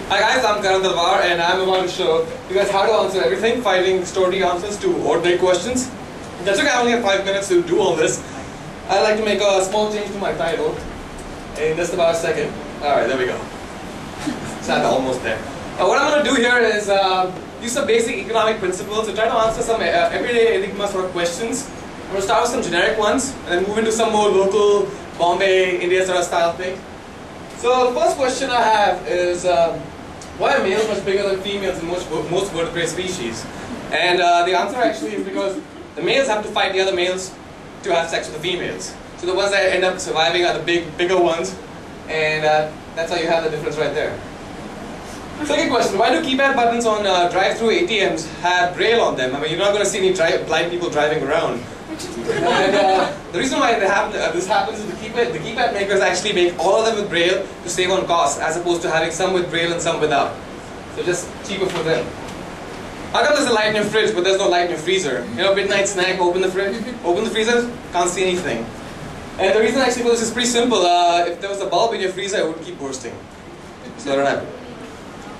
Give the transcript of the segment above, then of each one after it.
Hi guys, I'm Karan Talwar and I'm about to show you guys how to answer everything, finding story answers to ordinary questions. That's okay, I only have 5 minutes to do all this. I'd like to make a small change to my title in just about a second. Alright, there we go. So I'm almost there. What I'm going to do here is use some basic economic principles to try to answer some everyday enigma sort of questions. I'm going to start with some generic ones and then move into some more local Bombay, India sort of style thing. So the first question I have is why are males much bigger than females in most vertebrate species? And the answer actually is because the males have to fight the other males to have sex with the females. So the ones that end up surviving are the bigger ones, and that's how you have the difference right there. Second question, why do keypad buttons on drive-through ATMs have braille on them? I mean, you're not going to see any blind people driving around. And the reason why this happens is the keypad makers actually make all of them with braille to save on cost, as opposed to having some with braille and some without. So just cheaper for them. How come there's a light in your fridge but there's no light in your freezer? You know, midnight snack, open the fridge, open the freezer, can't see anything. And the reason actually for this is pretty simple. If there was a bulb in your freezer, it would keep bursting. So that don't happen.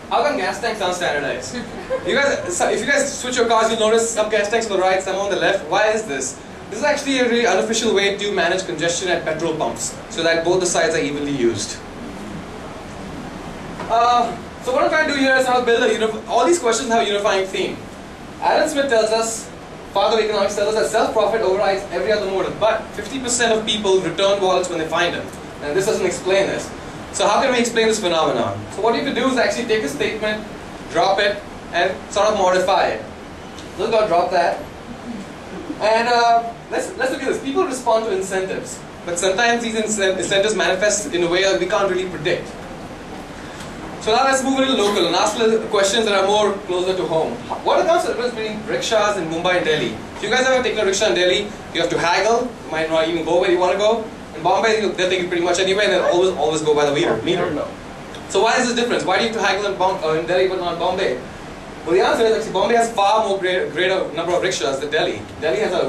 How come gas tanks aren't standardized? If you guys switch your cars, you'll notice some gas tanks on the right, some on the left. Why is this? This is actually a really unofficial way to manage congestion at petrol pumps, so that both the sides are evenly used. So what I'm trying to do here is how to build all these questions have a unifying theme. Adam Smith tells us, father of economics tells us that self-profit overrides every other motive, but 50% of people return wallets when they find them. And this doesn't explain this. So how can we explain this phenomenon? So what you can do is actually take a statement, drop it, and sort of modify it. So let's go drop that. And let's look at this. People respond to incentives, but sometimes these incentives manifest in a way that we can't really predict. So now let's move a little local and ask questions that are more closer to home. What accounts for the difference between rickshaws in Mumbai and Delhi? If you guys ever taken a rickshaw in Delhi, you have to haggle, you might not even go where you want to go. In Bombay, they'll take it pretty much anyway, and they'll always go by the meter. So why is this difference? Why do you have to haggle in Delhi but not Bombay? Well, the answer is actually Bombay has far more greater number of rickshaws than Delhi. Delhi has a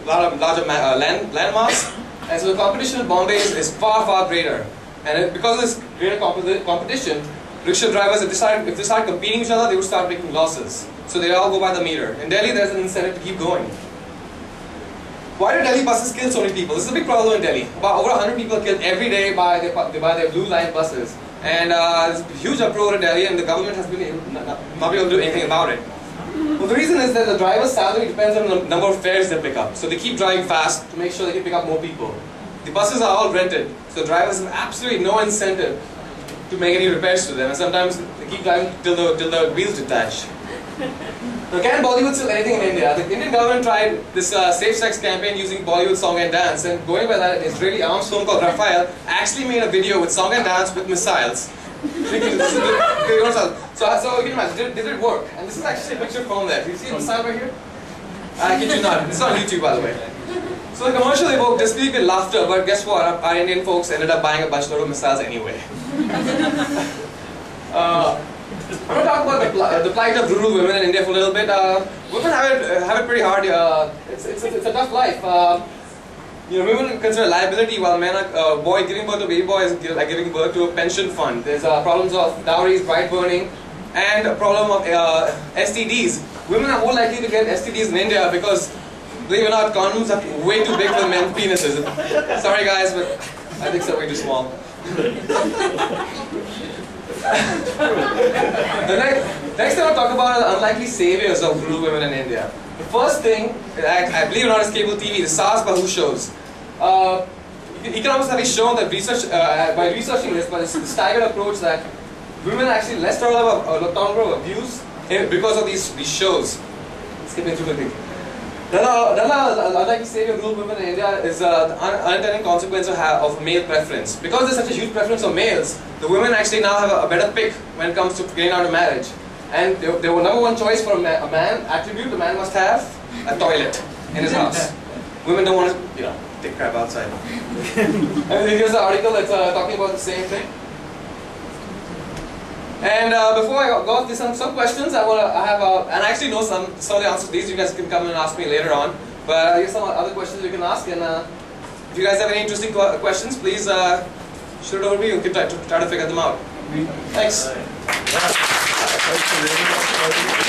larger landmass, and so the competition in Bombay is far greater. And because of this greater competition, rickshaw drivers, if they start competing with each other, they would start making losses. So they all go by the meter. In Delhi, there's an incentive to keep going. Why do Delhi buses kill so many people? This is a big problem in Delhi. About over 100 people are killed every day by their blue line buses. And there's a huge uproar in Delhi, and the government has been not able to do anything about it. Well, the reason is that the driver's salary depends on the number of fares they pick up. So they keep driving fast to make sure they can pick up more people. The buses are all rented, so the drivers have absolutely no incentive to make any repairs to them, and sometimes they keep driving till the wheels detach. Now, can Bollywood sell anything in India? The Indian government tried this safe sex campaign using Bollywood song and dance, and going by that, an Israeli arms firm called Rafael actually made a video with song and dance with missiles. So you can imagine, did it work? And this is actually a picture from there. Do you see a missile right here? I kid you not. This is on YouTube, by the way. So the commercial evoked disbelief and laughter, but guess what? Our Indian folks ended up buying a bunch of missiles anyway. I'm going to talk about the plight of rural women in India for a little bit. Women have it pretty hard. It's a tough life. Women consider liability, while men are giving birth to a baby boy is like giving birth to a pension fund. There's problems of dowries, bride burning, and a problem of STDs. Women are more likely to get STDs in India because, believe it or not, condoms are way too big for men's penises. Sorry guys, but I think they're way too small. The next thing I'll talk about are the unlikely saviors of rural women in India. The first thing, I believe it or not, is cable TV, the Saas Bahu shows. Economists have shown that by researching this, by this staggered approach, that women are actually less tolerable of abuse because of these shows. Skipping through the thing. Another unlikely savior of rural women in India is the unintended consequence of male preference. Because there's such a huge preference for males, the women actually now have a better pick when it comes to getting out of marriage. And their number one choice for a man attribute, the man must have a toilet in his house. Women don't want to, take crap outside. And here's an article that's talking about the same thing. And before I go off, there's some questions and I actually know some of the answers to these. You guys can come and ask me later on. But here's some other questions you can ask. And if you guys have any interesting questions, please shoot it over to me. We can try to figure them out. Thanks. Thank you very much.